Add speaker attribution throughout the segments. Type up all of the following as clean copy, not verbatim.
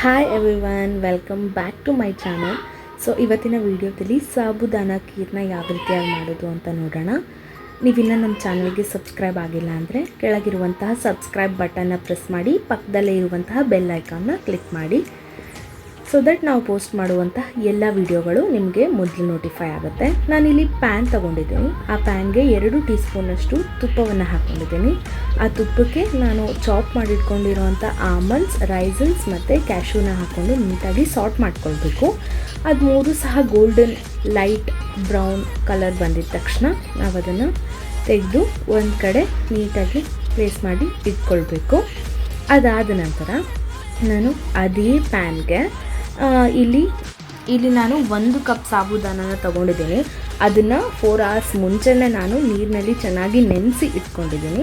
Speaker 1: Hi everyone, welcome back to my channel. So ಇವತ್ತಿನ ವಿಡಿಯೋದಲ್ಲಿ ಸಾಬುದಾನ ಖೀರ್ನ ಯಾವ ರೀತಿಯಾಗಿ ಮಾಡೋದು ಅಂತ ನೋಡೋಣ. ನೀವಿನ್ನೂ ನಮ್ಮ ಚಾನಲ್ಗೆ ಸಬ್ಸ್ಕ್ರೈಬ್ ಆಗಿಲ್ಲ ಅಂದರೆ ಕೆಳಗಿರುವಂತಹ ಸಬ್ಸ್ಕ್ರೈಬ್ ಬಟನ್ನ ಪ್ರೆಸ್ ಮಾಡಿ, ಪಕ್ಕದಲ್ಲೇ ಇರುವಂತಹ ಬೆಲ್ ಐಕಾನ್ನ ಕ್ಲಿಕ್ ಮಾಡಿ. ಸೊ ದಟ್ ನಾವು ಪೋಸ್ಟ್ ಮಾಡುವಂತಹ ಎಲ್ಲ ವಿಡಿಯೋಗಳು ನಿಮಗೆ ಮೊದಲು ನೋಟಿಫೈ ಆಗುತ್ತೆ. ನಾನಿಲ್ಲಿ ಪ್ಯಾನ್ ತೊಗೊಂಡಿದ್ದೀನಿ. ಆ ಪ್ಯಾನ್ಗೆ 2 ಟೀ ಸ್ಪೂನಷ್ಟು ತುಪ್ಪವನ್ನು ಹಾಕ್ಕೊಂಡಿದ್ದೀನಿ. ಆ ತುಪ್ಪಕ್ಕೆ ನಾನು ಚಾಪ್ ಮಾಡಿಟ್ಕೊಂಡಿರೋವಂಥ ಆಲ್ಮಂಡ್ಸ್, ರೈಸನ್ಸ್ ಮತ್ತು ಕ್ಯಾಶ್ಯೂನ ಹಾಕ್ಕೊಂಡು ನೀಟಾಗಿ ಸಾರ್ಟ್ ಮಾಡ್ಕೊಳ್ಬೇಕು. ಅದು 3 ಸಹ ಗೋಲ್ಡನ್ ಲೈಟ್ ಬ್ರೌನ್ ಕಲರ್ ಬಂದಿದ ತಕ್ಷಣ ನಾವು ಅದನ್ನು ತೆಗೆದು ಒಂದು ಕಡೆ ನೀಟಾಗಿ ಪ್ಲೇಸ್ ಮಾಡಿ ಇಟ್ಕೊಳ್ಬೇಕು. ಅದಾದ ನಂತರ ನಾನು ಅದೇ ಪ್ಯಾನ್ಗೆ ಇಲ್ಲಿ ನಾನು 1 ಕಪ್ ಸಾಬುದಾನನ ತೊಗೊಂಡಿದ್ದೀನಿ. ಅದನ್ನು 4 hours ಮುಂಚೆನೇ ನಾನು ನೀರಿನಲ್ಲಿ ಚೆನ್ನಾಗಿ ನೆನೆಸಿ ಇಟ್ಕೊಂಡಿದ್ದೀನಿ.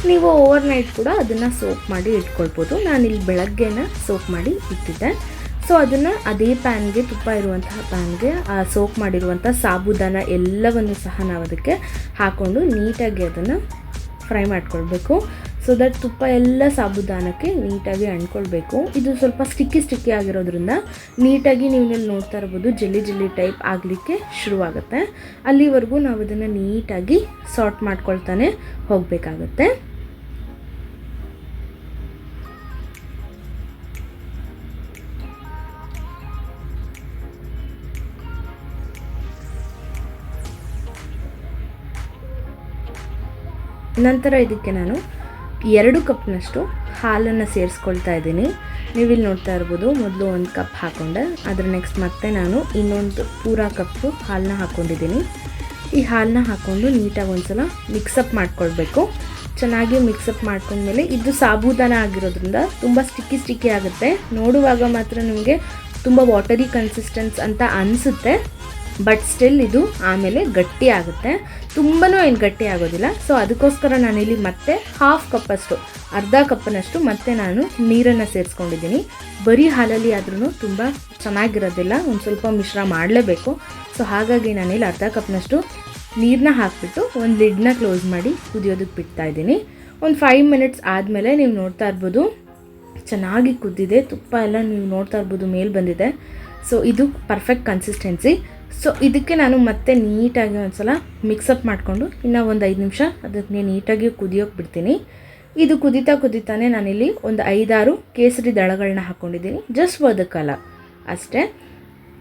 Speaker 1: ನೀವು ಓವರ್ನೈಟ್ ಕೂಡ ಅದನ್ನು ಸೋಕ್ ಮಾಡಿ ಇಟ್ಕೊಳ್ಬೋದು. ನಾನಿಲ್ಲಿ ಬೆಳಗ್ಗೆನ ಸೋಕ್ ಮಾಡಿ ಇಟ್ಟಿದ್ದೆ. ಸೊ ಅದನ್ನು ಅದೇ ಪ್ಯಾನ್ಗೆ, ತುಪ್ಪ ಇರುವಂತಹ ಪ್ಯಾನ್ಗೆ ಆ ಸೋಕ್ ಮಾಡಿರುವಂಥ ಸಾಬುದಾನ ಎಲ್ಲವನ್ನು ಸಹ ನಾವು ಅದಕ್ಕೆ ಹಾಕ್ಕೊಂಡು ನೀಟಾಗಿ ಅದನ್ನು ಫ್ರೈ ಮಾಡ್ಕೊಳ್ಬೇಕು. ಸೊ ದಟ್ ತುಪ್ಪ ಎಲ್ಲ ಸಾಬುದಾನಕ್ಕೆ ನೀಟಾಗಿ ಅಂಟ್ಕೊಳ್ಬೇಕು. ಇದು ಸ್ವಲ್ಪ ಸ್ಟಿಕ್ಕಿ ಆಗಿರೋದ್ರಿಂದ ನೀಟಾಗಿ ನೀವು ಇಲ್ಲಿ ನೋಡ್ತಾ ಇರ್ಬೋದು, ಜೆಲ್ಲಿ ಟೈಪ್ ಆಗಲಿಕ್ಕೆ ಶುರುವಾಗುತ್ತೆ. ಅಲ್ಲಿವರೆಗೂ ನಾವು ಅದನ್ನು ನೀಟಾಗಿ ಸಾರ್ಟ್ ಮಾಡ್ಕೊಳ್ತಾನೆ ಹೋಗಬೇಕಾಗುತ್ತೆ. ನಂತರ ಇದಕ್ಕೆ ನಾನು 2 ಕಪ್ನಷ್ಟು ಹಾಲನ್ನು ಸೇರಿಸ್ಕೊಳ್ತಾ ಇದ್ದೀನಿ. ನೀವಿಲ್ಲಿ ನೋಡ್ತಾ ಇರ್ಬೋದು, ಮೊದಲು 1 ಕಪ್ ಹಾಕ್ಕೊಂಡೆ, ಅದರ ನೆಕ್ಸ್ಟ್ ಮತ್ತೆ ನಾನು ಇನ್ನೊಂದು ಪೂರಾ ಕಪ್ಪು ಹಾಲನ್ನ ಹಾಕ್ಕೊಂಡಿದ್ದೀನಿ. ಈ ಹಾಲನ್ನ ಹಾಕ್ಕೊಂಡು ನೀಟಾಗಿ ಒಂದ್ಸಲ ಮಿಕ್ಸಪ್ ಮಾಡ್ಕೊಳ್ಬೇಕು. ಚೆನ್ನಾಗಿ ಮಿಕ್ಸಪ್ ಮಾಡ್ಕೊಂಡ್ಮೇಲೆ ಇದು ಸಾಬುದಾನ ಆಗಿರೋದ್ರಿಂದ ತುಂಬ ಸ್ಟಿಕ್ಕಿ ಆಗುತ್ತೆ. ನೋಡುವಾಗ ಮಾತ್ರ ನಿಮಗೆ ತುಂಬ ವಾಟರಿ ಕನ್ಸಿಸ್ಟೆನ್ಸ್ ಅಂತ ಅನಿಸುತ್ತೆ, ಬಟ್ ಸ್ಟಿಲ್ ಇದು ಆಮೇಲೆ ಗಟ್ಟಿ ಆಗುತ್ತೆ. ತುಂಬಾ ಏನು ಗಟ್ಟಿ ಆಗೋದಿಲ್ಲ. ಸೊ ಅದಕ್ಕೋಸ್ಕರ ನಾನಿಲ್ಲಿ ಮತ್ತೆ ಅರ್ಧ ಕಪ್ಪನಷ್ಟು ಮತ್ತೆ ನಾನು ನೀರನ್ನು ಸೇರಿಸ್ಕೊಂಡಿದ್ದೀನಿ. ಬರೀ ಹಾಲಲ್ಲಿ ಆದ್ರೂ ತುಂಬ ಚೆನ್ನಾಗಿರೋದಿಲ್ಲ, ಒಂದು ಸ್ವಲ್ಪ ಮಿಶ್ರ ಮಾಡಲೇಬೇಕು. ಸೊ ಹಾಗಾಗಿ ನಾನಿಲ್ಲಿ ಅರ್ಧ ಕಪ್ನಷ್ಟು ನೀರನ್ನ ಹಾಕಿಬಿಟ್ಟು ಒಂದು ಲಿಡ್ನ ಕ್ಲೋಸ್ ಮಾಡಿ ಕುದಿಯೋದಕ್ಕೆ ಬಿಡ್ತಾ ಇದ್ದೀನಿ. ಒಂದು 5 minutes ಆದಮೇಲೆ ನೀವು ನೋಡ್ತಾ ಇರ್ಬೋದು, ಚೆನ್ನಾಗಿ ಕುದ್ದಿದೆ. ತುಪ್ಪ ಎಲ್ಲ ನೀವು ನೋಡ್ತಾ ಇರ್ಬೋದು ಮೇಲೆ ಬಂದಿದೆ. ಸೊ ಇದು ಪರ್ಫೆಕ್ಟ್ ಕನ್ಸಿಸ್ಟೆನ್ಸಿ. ಸೊ ಇದಕ್ಕೆ ನಾನು ಮತ್ತೆ ನೀಟಾಗಿ ಒಂದ್ಸಲ ಮಿಕ್ಸಪ್ ಮಾಡಿಕೊಂಡು ಇನ್ನೂ ಒಂದು 5 ನಿಮಿಷ ಅದಕ್ಕೆ ನೀಟಾಗಿ ಕುದಿಯೋಕೆ ಬಿಡ್ತೀನಿ. ಇದು ಕುದೀತಾನೆ ನಾನಿಲ್ಲಿ ಒಂದು 5-6 ಕೇಸರಿ ದಳಗಳನ್ನ ಹಾಕ್ಕೊಂಡಿದ್ದೀನಿ, ಜಸ್ಟ್ ಫಾರ್ ದ ಕಲರ್ ಅಷ್ಟೇ.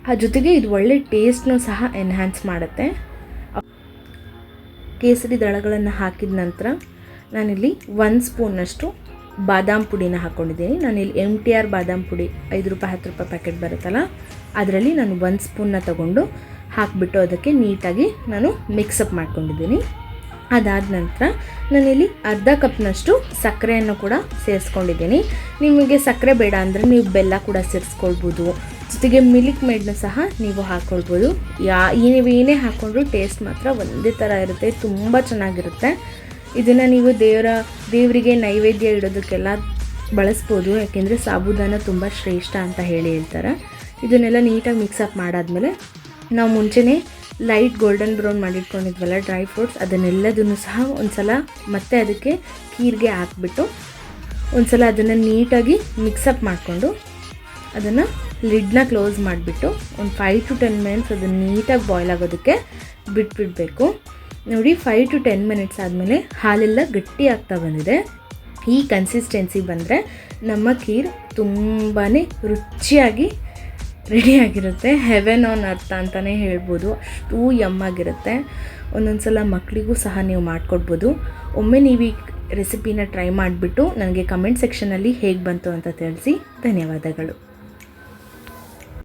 Speaker 1: ಆ ಜೊತೆಗೆ ಇದು ಒಳ್ಳೆ ಟೇಸ್ಟ್ನೂ ಸಹ ಎನ್ಹ್ಯಾನ್ಸ್ ಮಾಡುತ್ತೆ. ಕೇಸರಿ ದಳಗಳನ್ನು ಹಾಕಿದ ನಂತರ ನಾನಿಲ್ಲಿ 1 ಸ್ಪೂನಷ್ಟು ಬಾದಾಮ್ ಪುಡಿನ ಹಾಕ್ಕೊಂಡಿದ್ದೀನಿ. ನಾನಿಲ್ಲಿ MTR ಬಾದಾಮ್ ಪುಡಿ 5 ರೂಪಾಯಿ 10 ರೂಪಾಯಿ ಪ್ಯಾಕೆಟ್ ಬರುತ್ತಲ್ಲ, ಅದರಲ್ಲಿ ನಾನು 1 ಸ್ಪೂನ್ನ ತಗೊಂಡು ಹಾಕಿಬಿಟ್ಟು ಅದಕ್ಕೆ ನೀಟಾಗಿ ನಾನು ಮಿಕ್ಸಪ್ ಮಾಡ್ಕೊಂಡಿದ್ದೀನಿ. ಅದಾದ ನಂತರ ನಾನಿಲ್ಲಿ ಅರ್ಧ ಕಪ್ನಷ್ಟು ಸಕ್ಕರೆಯನ್ನು ಕೂಡ ಸೇರಿಸ್ಕೊಂಡಿದ್ದೀನಿ. ನಿಮಗೆ ಸಕ್ಕರೆ ಬೇಡ ಅಂದರೆ ನೀವು ಬೆಲ್ಲ ಕೂಡ ಸೇರಿಸ್ಕೊಳ್ಬೋದು. ಜೊತೆಗೆ ಮಿಲ್ಕ್ ಮೇಡ್ನ ಸಹ ನೀವು ಹಾಕ್ಕೊಳ್ಬೋದು. ನೀವೇನೇ ಹಾಕ್ಕೊಂಡ್ರು ಟೇಸ್ಟ್ ಮಾತ್ರ ಒಂದೇ ಥರ ಇರುತ್ತೆ, ತುಂಬ ಚೆನ್ನಾಗಿರುತ್ತೆ. ಇದನ್ನು ನೀವು ದೇವರಿಗೆ ನೈವೇದ್ಯ ಇಡೋದಕ್ಕೆಲ್ಲ ಬಳಸ್ಬೋದು, ಯಾಕೆಂದರೆ ಸಾಬುದಾನ ತುಂಬ ಶ್ರೇಷ್ಠ ಅಂತ ಹೇಳ್ತಾರೆ. ಇದನ್ನೆಲ್ಲ ನೀಟಾಗಿ ಮಿಕ್ಸಪ್ ಮಾಡಾದಮೇಲೆ ನಾವು ಮುಂಚೆನೇ ಲೈಟ್ ಗೋಲ್ಡನ್ ಬ್ರೌನ್ ಮಾಡಿಟ್ಕೊಂಡಿದ್ವಲ್ಲ ಡ್ರೈ ಫ್ರೂಟ್ಸ್, ಅದನ್ನೆಲ್ಲದನ್ನು ಸಹ ಒಂದು ಸಲ ಮತ್ತೆ ಅದಕ್ಕೆ ಖೀರ್ಗೆ ಹಾಕ್ಬಿಟ್ಟು ಒಂದು ಸಲ ಅದನ್ನು ನೀಟಾಗಿ ಮಿಕ್ಸಪ್ ಮಾಡಿಕೊಂಡು ಅದನ್ನು ಲಿಡ್ನ ಕ್ಲೋಸ್ ಮಾಡಿಬಿಟ್ಟು ಒಂದು 5 to 10 minutes ಅದನ್ನು ನೀಟಾಗಿ ಬಾಯ್ಲ್ ಆಗೋದಕ್ಕೆ ಬಿಟ್ಬಿಡಬೇಕು. ನೋಡಿ, 5 to 10 minutes ಆದಮೇಲೆ ಹಾಲೆಲ್ಲ ಗಟ್ಟಿ ಆಗ್ತಾ ಬಂದಿದೆ. ಈ ಕನ್ಸಿಸ್ಟೆನ್ಸಿ ಬಂದರೆ ನಮ್ಮ ಖೀರ್ ತುಂಬಾ ರುಚಿಯಾಗಿ ರೆಡಿಯಾಗಿರುತ್ತೆ. ಹೆವೆನ್ ಆನ್ ಅರ್ಥ ಅಂತಲೇ ಹೇಳ್ಬೋದು, ಅಷ್ಟು ಯಮ್ಮಾಗಿರುತ್ತೆ. ಒಂದೊಂದು ಸಲ ಮಕ್ಕಳಿಗೂ ಸಹ ನೀವು ಮಾಡಿಕೊಡ್ಬೋದು. ಒಮ್ಮೆ ನೀವು ಈ ರೆಸಿಪಿನ ಟ್ರೈ ಮಾಡಿಬಿಟ್ಟು ನನಗೆ ಕಮೆಂಟ್ ಸೆಕ್ಷನಲ್ಲಿ ಹೇಗೆ ಬಂತು ಅಂತ ತಿಳಿಸಿ. ಧನ್ಯವಾದಗಳು.